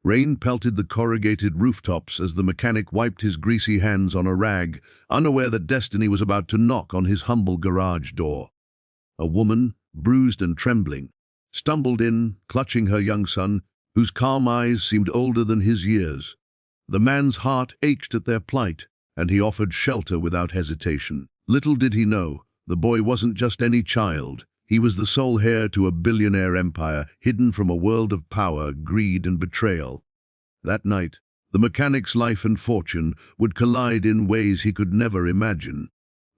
Rain pelted the corrugated rooftops as the mechanic wiped his greasy hands on a rag, unaware that destiny was about to knock on his humble garage door. A woman, bruised and trembling, stumbled in, clutching her young son, whose calm eyes seemed older than his years. The man's heart ached at their plight, and he offered shelter without hesitation. Little did he know, the boy wasn't just any child. He was the sole heir to a billionaire empire, hidden from a world of power, greed, and betrayal. That night, the mechanic's life and fortune would collide in ways he could never imagine.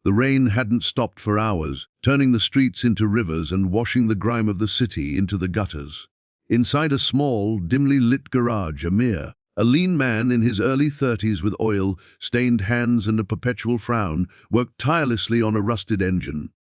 The rain hadn't stopped for hours, turning the streets into rivers and washing the grime of the city into the gutters. Inside a small, dimly lit garage, Heir, a lean man in his early 30s with oil-stained hands and a perpetual frown, worked tirelessly on a rusted engine.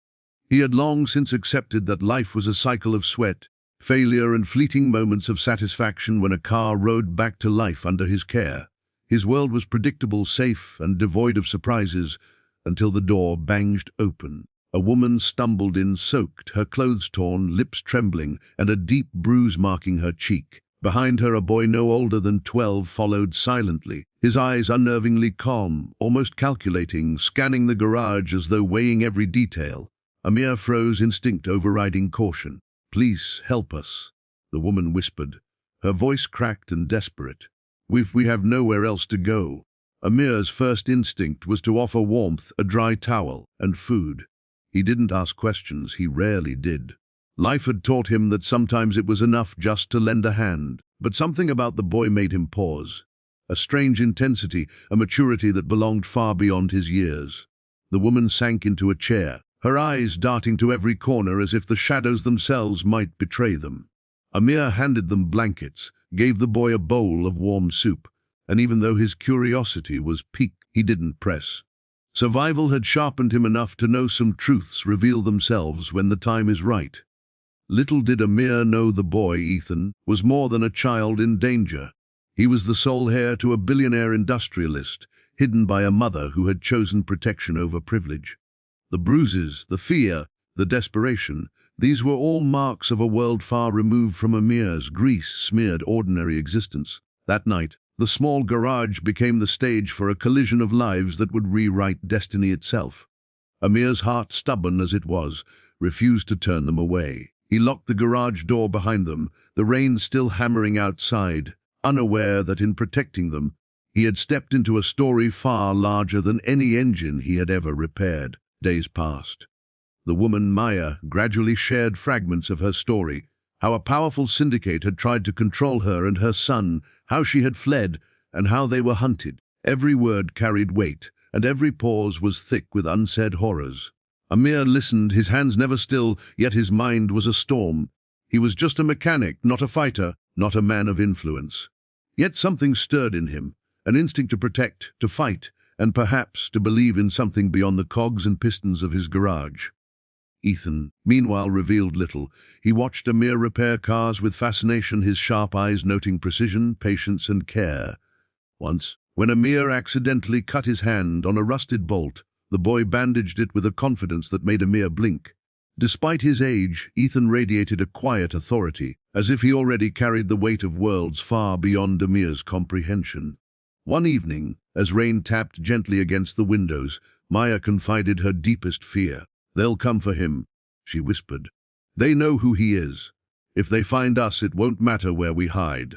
He had long since accepted that life was a cycle of sweat, failure, and fleeting moments of satisfaction when a car rode back to life under his care. His world was predictable, safe, and devoid of surprises, until the door banged open. A woman stumbled in, soaked, her clothes torn, lips trembling, and a deep bruise marking her cheek. Behind her, a boy no older than 12 followed silently, his eyes unnervingly calm, almost calculating, scanning the garage as though weighing every detail. Heir froze, instinct overriding caution. "Please, help us," the woman whispered, her voice cracked and desperate. We have nowhere else to go." Heir's first instinct was to offer warmth, a dry towel, and food. He didn't ask questions, he rarely did. Life had taught him that sometimes it was enough just to lend a hand. But something about the boy made him pause. A strange intensity, a maturity that belonged far beyond his years. The woman sank into a chair, her eyes darting to every corner as if the shadows themselves might betray them. Heir handed them blankets, gave the boy a bowl of warm soup, and even though his curiosity was piqued, he didn't press. Survival had sharpened him enough to know some truths reveal themselves when the time is right. Little did Heir know the boy, Ethan, was more than a child in danger. He was the sole heir to a billionaire industrialist, hidden by a mother who had chosen protection over privilege. The bruises, the fear, the desperation, these were all marks of a world far removed from Heir's grease-smeared ordinary existence. That night, the small garage became the stage for a collision of lives that would rewrite destiny itself. Heir's heart, stubborn as it was, refused to turn them away. He locked the garage door behind them, the rain still hammering outside, unaware that in protecting them, he had stepped into a story far larger than any engine he had ever repaired. Days passed. The woman, Maya, gradually shared fragments of her story, how a powerful syndicate had tried to control her and her son, how she had fled, and how they were hunted. Every word carried weight, and every pause was thick with unsaid horrors. Heir listened, his hands never still, yet his mind was a storm. He was just a mechanic, not a fighter, not a man of influence. Yet something stirred in him, an instinct to protect, to fight, and perhaps to believe in something beyond the cogs and pistons of his garage. Ethan, meanwhile, revealed little. He watched Heir repair cars with fascination, his sharp eyes noting precision, patience, and care. Once, when Heir accidentally cut his hand on a rusted bolt, the boy bandaged it with a confidence that made Heir blink. Despite his age, Ethan radiated a quiet authority, as if he already carried the weight of worlds far beyond Heir's comprehension. One evening, as rain tapped gently against the windows, Maya confided her deepest fear. "They'll come for him," she whispered. "They know who he is. If they find us, it won't matter where we hide."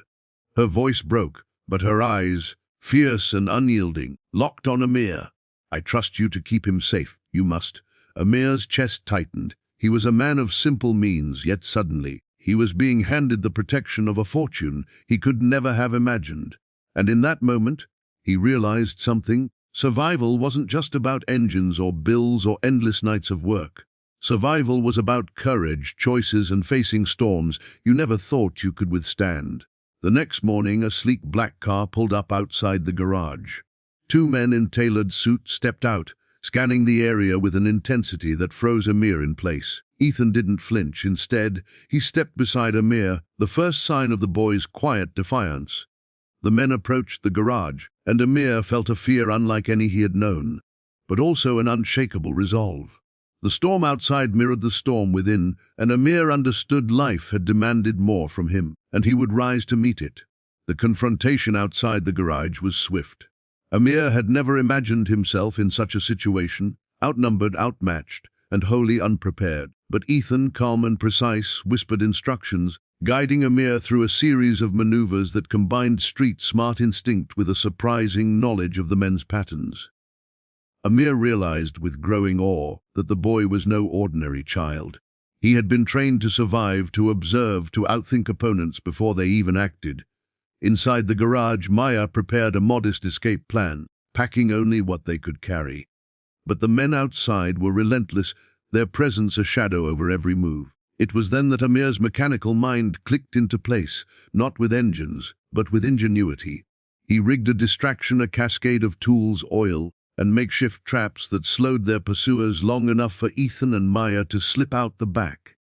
Her voice broke, but her eyes, fierce and unyielding, locked on Heir. "I trust you to keep him safe. You must." Heir's chest tightened. He was a man of simple means, yet suddenly, he was being handed the protection of a fortune he could never have imagined. And in that moment, he realized something. Survival wasn't just about engines or bills or endless nights of work. Survival was about courage, choices, and facing storms you never thought you could withstand. The next morning, a sleek black car pulled up outside the garage. Two men in tailored suits stepped out, scanning the area with an intensity that froze Heir in place. Ethan didn't flinch. Instead, he stepped beside Heir, the first sign of the boy's quiet defiance. The men approached the garage, and Heir felt a fear unlike any he had known, but also an unshakable resolve. The storm outside mirrored the storm within, and Heir understood life had demanded more from him, and he would rise to meet it. The confrontation outside the garage was swift. Amir had never imagined himself in such a situation, outnumbered, outmatched, and wholly unprepared. But Ethan, calm and precise, whispered instructions, guiding Amir through a series of maneuvers that combined street-smart instinct with a surprising knowledge of the men's patterns. Amir realized with growing awe that the boy was no ordinary child. He had been trained to survive, to observe, to outthink opponents before they even acted. Inside the garage, Maya prepared a modest escape plan, packing only what they could carry. But the men outside were relentless, their presence a shadow over every move. It was then that Amir's mechanical mind clicked into place, not with engines, but with ingenuity. He rigged a distraction, a cascade of tools, oil, and makeshift traps that slowed their pursuers long enough for Ethan and Maya to slip out the back.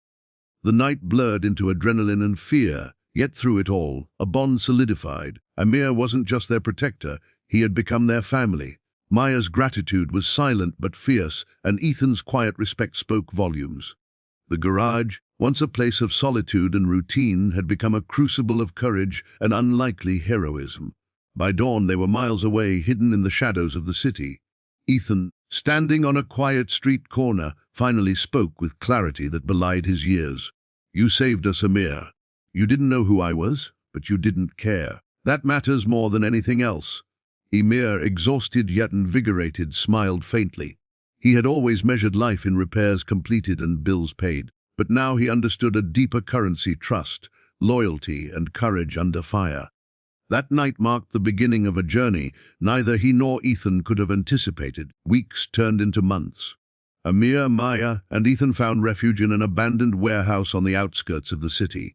The night blurred into adrenaline and fear, yet through it all, a bond solidified. Amir wasn't just their protector, he had become their family. Maya's gratitude was silent but fierce, and Ethan's quiet respect spoke volumes. The garage, once a place of solitude and routine, had become a crucible of courage and unlikely heroism. By dawn they were miles away, hidden in the shadows of the city. Ethan, standing on a quiet street corner, finally spoke with clarity that belied his years. "You saved us, Amir. You didn't know who I was, but you didn't care. That matters more than anything else." Amir, exhausted yet invigorated, smiled faintly. He had always measured life in repairs completed and bills paid, but now he understood a deeper currency: trust, loyalty, and courage under fire. That night marked the beginning of a journey neither he nor Ethan could have anticipated. Weeks turned into months. Amir, Maya, and Ethan found refuge in an abandoned warehouse on the outskirts of the city.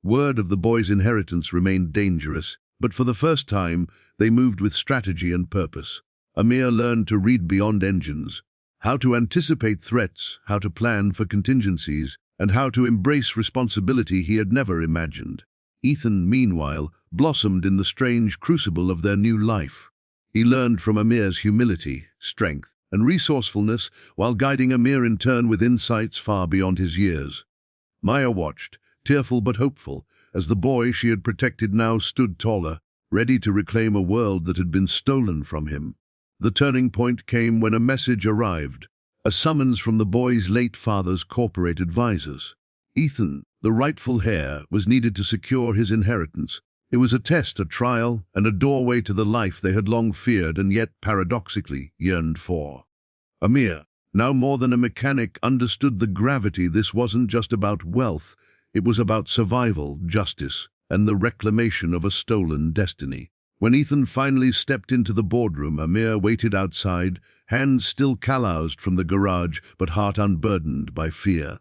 Word of the boy's inheritance remained dangerous, but for the first time, they moved with strategy and purpose. Amir learned to read beyond engines, how to anticipate threats, how to plan for contingencies, and how to embrace responsibility he had never imagined. Ethan, meanwhile, blossomed in the strange crucible of their new life. He learned from Amir's humility, strength, and resourcefulness, while guiding Amir in turn with insights far beyond his years. Maya watched, tearful but hopeful, as the boy she had protected now stood taller, ready to reclaim a world that had been stolen from him. The turning point came when a message arrived, a summons from the boy's late father's corporate advisors. Ethan, the rightful heir, was needed to secure his inheritance. It was a test, a trial, and a doorway to the life they had long feared and yet, paradoxically, yearned for. Amir, now more than a mechanic, understood the gravity. This wasn't just about wealth, it was about survival, justice, and the reclamation of a stolen destiny. When Ethan finally stepped into the boardroom, Amir waited outside, hands still calloused from the garage, but heart unburdened by fear.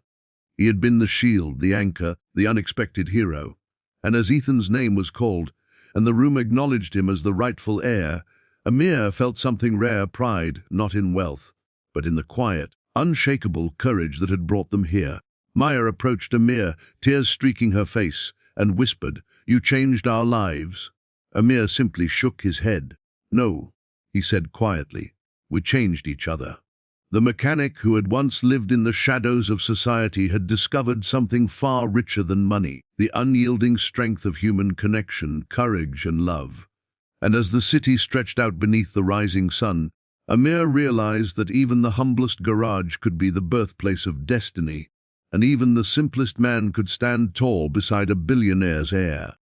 He had been the shield, the anchor, the unexpected hero. And as Ethan's name was called, and the room acknowledged him as the rightful heir, Amir felt something rare: pride, not in wealth, but in the quiet, unshakable courage that had brought them here. Maya approached Amir, tears streaking her face, and whispered, "You changed our lives." Amir simply shook his head. "No," he said quietly, "we changed each other." The mechanic who had once lived in the shadows of society had discovered something far richer than money: the unyielding strength of human connection, courage, and love. And as the city stretched out beneath the rising sun, Amir realized that even the humblest garage could be the birthplace of destiny, and even the simplest man could stand tall beside a billionaire's heir.